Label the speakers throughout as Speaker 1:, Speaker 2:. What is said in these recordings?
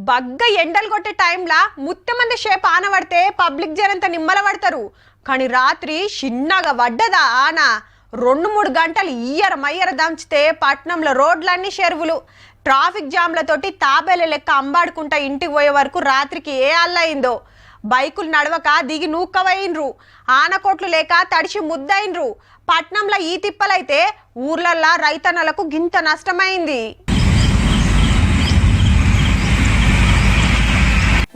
Speaker 1: బగ్గ ఎండలు కొట్టే టైంలా ముత్తమంది షేప్ ఆన పడితే పబ్లిక్ జనంతా నిమ్మల పడతారు. కానీ రాత్రి చిన్నగా వడ్డదా ఆన 2-3 గంటలు మయ్యర దంచితే పట్నంలో రోడ్లన్నీ చెరువులు. ట్రాఫిక్ జామ్లతోటి తాబేల లెక్క అంబాడుకుంటా ఇంటికి పోయే వరకు రాత్రికి ఏ అల్లయిందో. బైకులు నడవక దిగి నూక్కవైనరు, ఆనకోట్లు లేక తడిసి ముద్దయినరు. పట్నంలో ఈ తిప్పలైతే ఊర్లల్లా రైతన్నలకు గింత నష్టమైంది.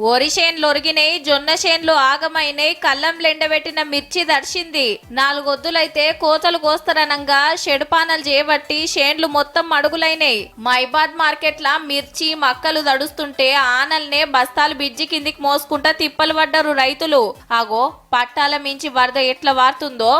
Speaker 2: వరి చేన్లు ఒరిగినాయి, జొన్న చేన్లు ఆగమైనాయి, కళ్ళంలు ఎండబెట్టిన మిర్చి దర్శింది. 4 ఒద్దులైతే కోతలు కోస్తరనంగా షెడుపానలు చేపట్టి చేన్లు మొత్తం అడుగులైనాయి. మైబాద్ మార్కెట్ల మిర్చి మక్కలు దడుస్తుంటే ఆనల్నే బస్తాలు బిజ్జి కిందికి మోసుకుంటా తిప్పలు పడ్డారు రైతులు. ఆగో పట్టాల మించి వరద ఎట్లా వారుతుందో.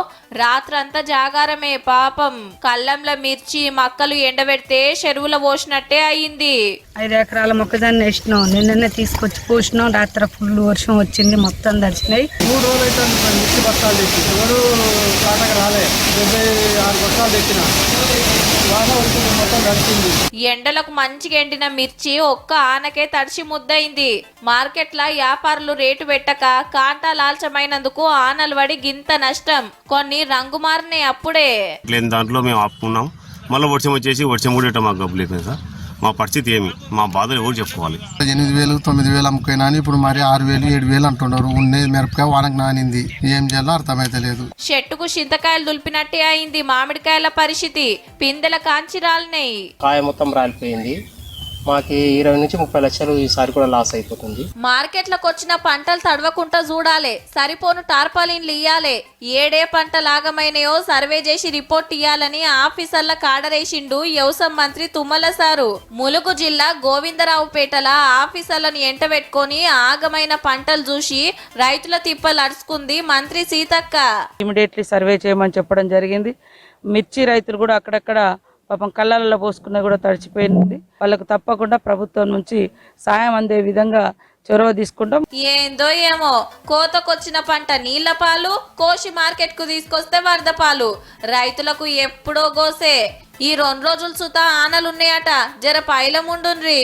Speaker 2: రాత్రంతా జాగారమే పాపం. కళ్ళంల మిర్చి మక్కలు ఎండబెడితే చెరువుల పోసినట్టే అయింది.
Speaker 3: 5 ఎకరాల మొక్కజొన్న వేసినాం, నిన్ననే తీసుకొచ్చి పోసినాం. రాత్రి ఫుల్ వర్షం వచ్చింది, మొత్తం దర్శనాయి.
Speaker 4: 3 రోజులు అయితే మిర్చి బస్తాలు తెచ్చి ఎవరు కాటకు రాలే. 76 బస్తాలు తెచ్చిన మొత్తం దర్శింది.
Speaker 2: ఎండలకు మంచిగా ఎండిన మిర్చి ఒక్క ఆనకే తడిసి ముద్దయింది. మార్కెట్ల వ్యాపారులు రేటు పెట్టక కాంటా లాల్చమైనందుకు ఆనలు పడి గింత నష్టం. కొన్ని రంగు మారినాయి అప్పుడే.
Speaker 5: దాంట్లో మేము ఆపుకున్నాం. మళ్ళీ వర్షం వచ్చేసి వర్షం కూడా మాకు గబ్బు లేదు సార్. మా పరిస్థితి ఏమి, మా బాధలు ఎవరు చెప్పుకోవాలి.
Speaker 4: 8,000 9,000 అమ్ముకున్నా ఇప్పుడు మరి 6,000 7,000 అంటున్నారు. ఉన్నది మిరపకాయ వానకు నానింది, ఏం చేయాలో అర్థమైతే లేదు.
Speaker 2: చెట్టుకు చింతకాయలు దులిపినట్టే అయింది మామిడికాయల పరిస్థితి. పిందెల కాంచి రాలినాయి,
Speaker 6: కాయ మొత్తం రాలిపోయింది. మాకి 20 నుంచి 30 లక్షలు ఈసారి కూడా లాస్ అయిపోతుంది.
Speaker 2: మార్కెట్లకు వచ్చిన పంటలు తడవకుండా చూడాలి, సరిపోను టార్పాలిన్లు ఇయ్యాలి. ఏడే పంట లాగమైనయో సర్వే చేసి రిపోర్ట్ ఇయ్యాలని ఆఫీసర్ల కాడరేసిండు వ్యవసాయ మంత్రి తుమ్మల సారు. ములుగు జిల్లా గోవిందరావుపేటల ఆఫీసర్లను ఎంటబెట్టుకొని ఆగమైన పంటలు చూసి రైతుల తిప్పలు అడుచుకుంది మంత్రి సీతక్క.
Speaker 3: ఇమిడియట్లీ సర్వే చేయమని చెప్పడం జరిగింది. మిర్చి రైతులు కూడా అక్కడక్కడ పాపం కళ్ళల్లో పోసుకున్న కూడా తడిచిపోయింది. వాళ్ళకు తప్పకుండా ప్రభుత్వం నుంచి సాయం అందే విధంగా చొరవ తీసుకుంటాం.
Speaker 2: ఏందో ఏమో కోతకొచ్చిన పంట నీళ్ల పాలు, కోసి మార్కెట్ కు తీసుకొస్తే వరద పాలు. రైతులకు ఎప్పుడో గోసే. ఈ 2 రోజులు సుత ఆనలున్నాయట, జర పైలముండుండ్రి.